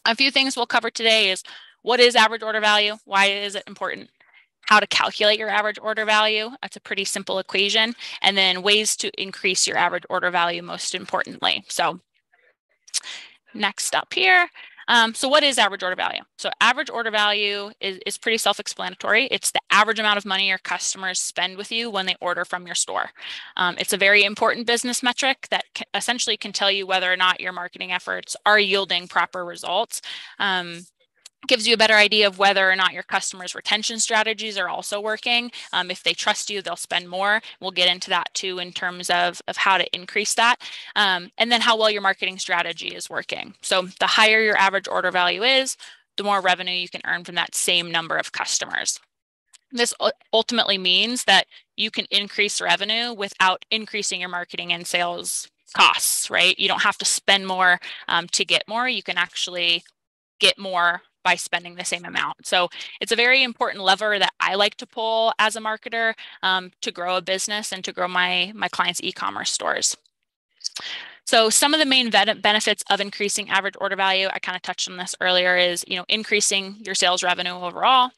A few things we'll cover today is what is average order value? Why is it important? How to calculate your average order value. That's a pretty simple equation. And then ways to increase your average order value most importantly. So next up here. So what is average order value? So average order value is pretty self-explanatory. It's the average amount of money your customers spend with you when they order from your store. It's a very important business metric that essentially can tell you whether or not your marketing efforts are yielding proper results. Gives you a better idea of whether or not your customers' retention strategies are also working. If they trust you, they'll spend more. We'll get into that too in terms of how to increase that. And then how well your marketing strategy is working. So the higher your average order value is, the more revenue you can earn from that same number of customers. This ultimately means that you can increase revenue without increasing your marketing and sales costs, right? You don't have to spend more to get more. You can actually get more by spending the same amount. So it's a very important lever that I like to pull as a marketer to grow a business and to grow my clients' e-commerce stores. So some of the main benefits of increasing average order value, I kind of touched on this earlier, is increasing your sales revenue overall,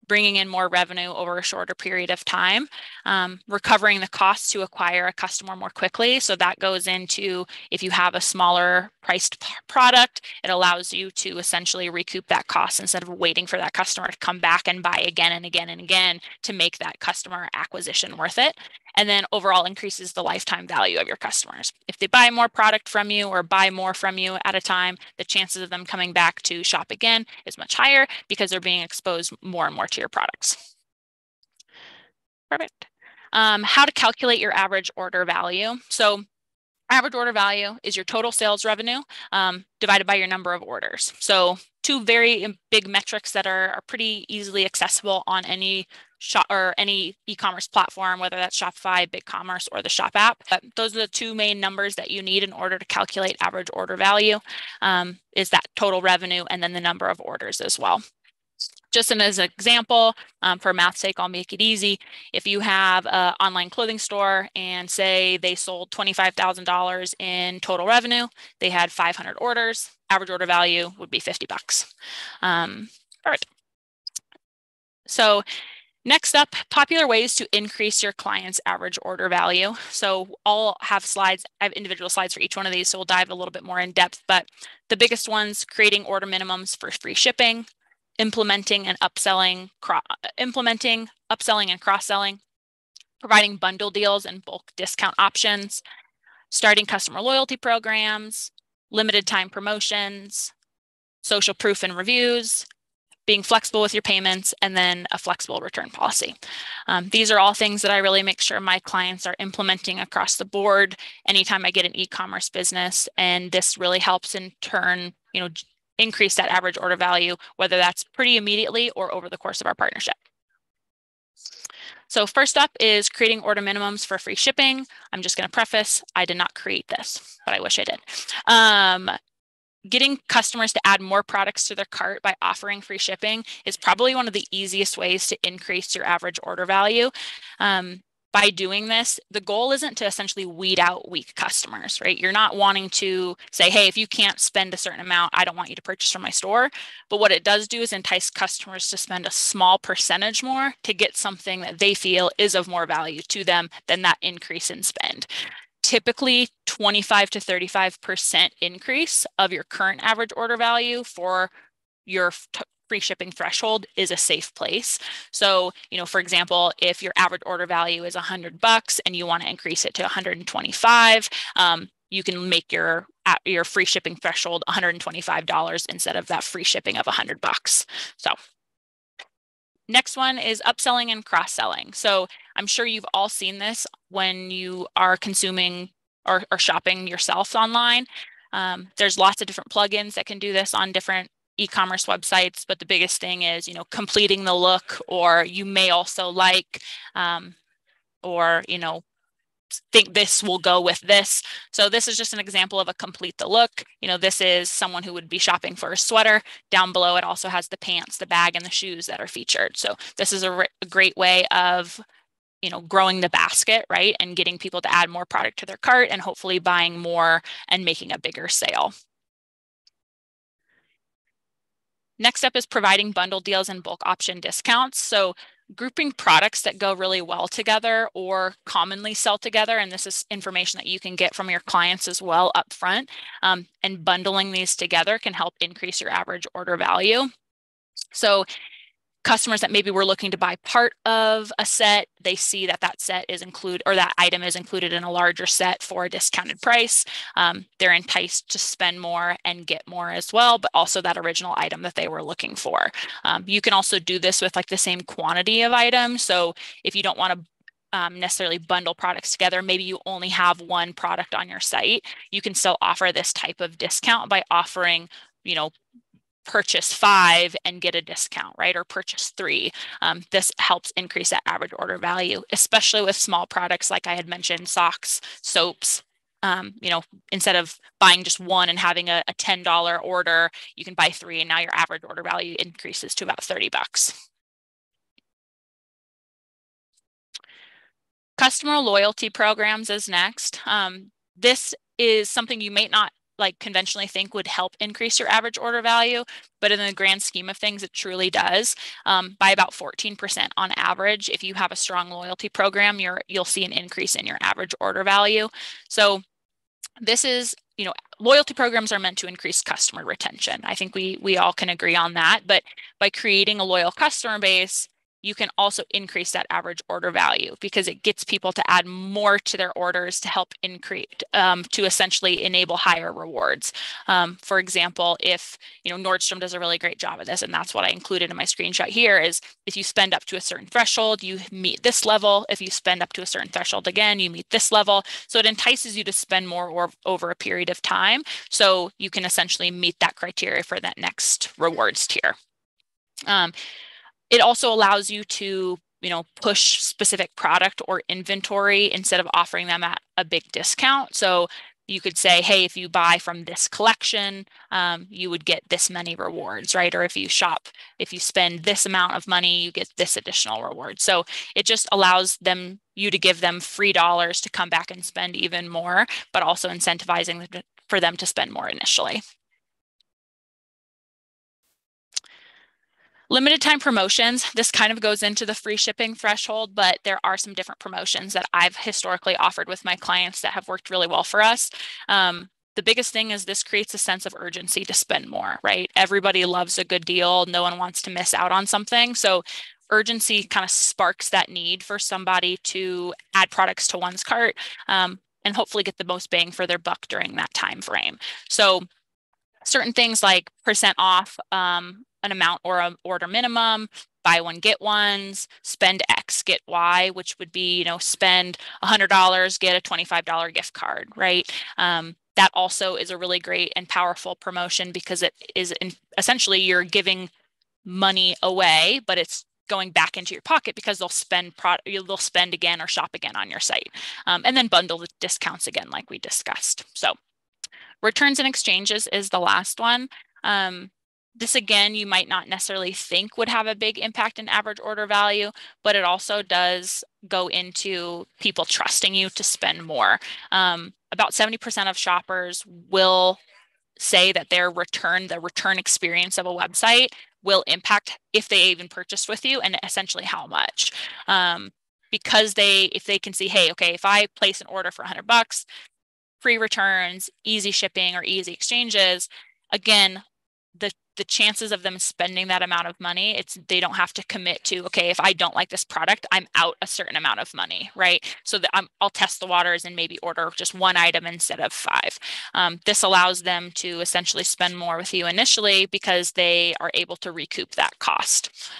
bringing in more revenue over a shorter period of time, recovering the costs to acquire a customer more quickly. So that goes into if you have a smaller priced product, it allows you to essentially recoup that cost instead of waiting for that customer to come back and buy again and again and again to make that customer acquisition worth it. And then overall increases the lifetime value of your customers. If they buy more product from you or buy more from you at a time, the chances of them coming back to shop again is much higher because they're being exposed more and more to your products. Perfect. How to calculate your average order value. So average order value is your total sales revenue divided by your number of orders. So two very big metrics that are pretty easily accessible on any shop or any e-commerce platform, whether that's Shopify, BigCommerce, or the Shop app. But those are the two main numbers that you need in order to calculate average order value, is that total revenue and then the number of orders as well. Just as an example, for math's sake, I'll make it easy. If you have an online clothing store and say they sold $25,000 in total revenue, they had 500 orders, average order value would be $50. All right. So next up, popular ways to increase your client's average order value. So I'll have slides, I have individual slides for each one of these, so we'll dive a little bit more in depth, but the biggest ones, creating order minimums for free shipping, implementing upselling and cross-selling, providing bundle deals and bulk discount options, starting customer loyalty programs, limited time promotions, social proof and reviews, being flexible with your payments, and then a flexible return policy. These are all things that I really make sure my clients are implementing across the board anytime I get an e-commerce business, and this really helps in turn, increase that average order value, whether that's pretty immediately or over the course of our partnership. So first up is creating order minimums for free shipping. I'm just going to preface, I did not create this, but I wish I did. Getting customers to add more products to their cart by offering free shipping is probably one of the easiest ways to increase your average order value. By doing this, the goal isn't to essentially weed out weak customers, right? You're not wanting to say, hey, if you can't spend a certain amount, I don't want you to purchase from my store. But what it does do is entice customers to spend a small percentage more to get something that they feel is of more value to them than that increase in spend. Typically 25 to 35% increase of your current average order value for your free shipping threshold is a safe place. So, for example, if your average order value is $100 and you want to increase it to 125, you can make your free shipping threshold $125 instead of that free shipping of $100. So next one is upselling and cross-selling. So I'm sure you've all seen this when you are consuming or shopping yourself online. There's lots of different plugins that can do this on different e-commerce websites, but the biggest thing is, completing the look, or you may also like, or, think this will go with this. So this is just an example of a complete the look. This is someone who would be shopping for a sweater. Down below, it also has the pants, the bag, and the shoes that are featured. So this is a great way of, growing the basket, right? And getting people to add more product to their cart and hopefully buying more and making a bigger sale. Next up is providing bundle deals and bulk option discounts. So grouping products that go really well together or commonly sell together, and this is information that you can get from your clients as well up front, and bundling these together can help increase your average order value. So customers that maybe were looking to buy part of a set, they see that that set is included, or that item is included in a larger set for a discounted price. They're enticed to spend more and get more as well, but also that original item that they were looking for. You can also do this with like the same quantity of items. So if you don't want to necessarily bundle products together, maybe you only have one product on your site, you can still offer this type of discount by offering, purchase 5 and get a discount, right? Or purchase 3. This helps increase that average order value, especially with small products like I had mentioned, socks, soaps. Instead of buying just one and having a $10 order, you can buy 3 and now your average order value increases to about $30. Customer loyalty programs is next. This is something you may not conventionally think would help increase your average order value, but in the grand scheme of things, it truly does. By about 14% on average, if you have a strong loyalty program, you'll see an increase in your average order value. So this is, loyalty programs are meant to increase customer retention. I think we all can agree on that, but by creating a loyal customer base, you can also increase that average order value because it gets people to add more to their orders to help increase, to essentially enable higher rewards. For example, if, Nordstrom does a really great job of this, and that's what I included in my screenshot here, is if you spend up to a certain threshold, you meet this level. If you spend up to a certain threshold again, you meet this level. So it entices you to spend more over a period of time. So you can essentially meet that criteria for that next rewards tier. It also allows you to, push specific product or inventory instead of offering them at a big discount. So you could say, hey, if you buy from this collection, you would get this many rewards, right? Or if you spend this amount of money, you get this additional reward. So it just allows you to give them free dollars to come back and spend even more, but also incentivizing them for them to spend more initially. Limited time promotions, this kind of goes into the free shipping threshold, but there are some different promotions that I've historically offered with my clients that have worked really well for us. The biggest thing is this creates a sense of urgency to spend more, right? Everybody loves a good deal. No one wants to miss out on something. So urgency kind of sparks that need for somebody to add products to one's cart and hopefully get the most bang for their buck during that time frame. So certain things like % off an amount or an order minimum, buy one, get ones, spend X, get Y, which would be, spend $100, get a $25 gift card, right? That also is a really great and powerful promotion because it is essentially you're giving money away, but it's going back into your pocket because they'll spend again or shop again on your site. And then bundle the discounts again, like we discussed. So returns and exchanges is the last one. This, again, you might not necessarily think would have a big impact in average order value, but it also does go into people trusting you to spend more. About 70% of shoppers will say that the return experience of a website will impact if they even purchased with you and essentially how much. Because if they can see, hey, okay, if I place an order for $100, free returns, easy shipping, or easy exchanges, again, the chances of them spending that amount of money, they don't have to commit to, okay, if I don't like this product, I'm out a certain amount of money, right? So that I'll test the waters and maybe order just one item instead of 5. This allows them to essentially spend more with you initially because they are able to recoup that cost.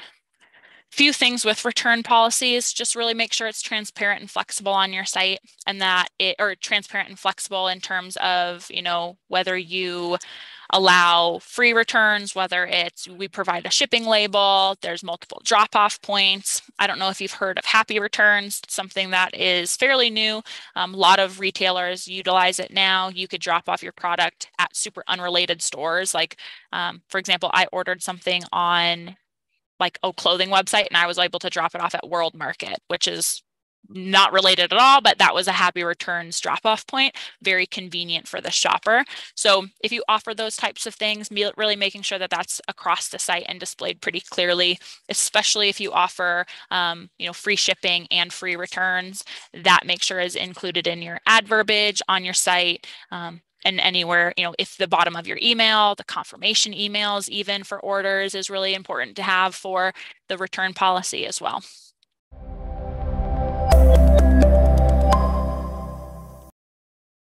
Few things with return policies, just really make sure it's transparent and flexible on your site, and transparent and flexible in terms of, whether you allow free returns, whether we provide a shipping label, there's multiple drop-off points. I don't know if you've heard of happy returns, something that is fairly new. A lot of retailers utilize it now. You could drop off your product at super unrelated stores. Like, for example, I ordered something on a clothing website and I was able to drop it off at World Market, which is not related at all, but that was a happy returns drop-off point, very convenient for the shopper. So if you offer those types of things, really making sure that that's across the site and displayed pretty clearly, especially if you offer free shipping and free returns, that make sure is included in your ad verbiage on your site. And anywhere, if the bottom of your email, the confirmation emails, even for orders, is really important to have for the return policy as well.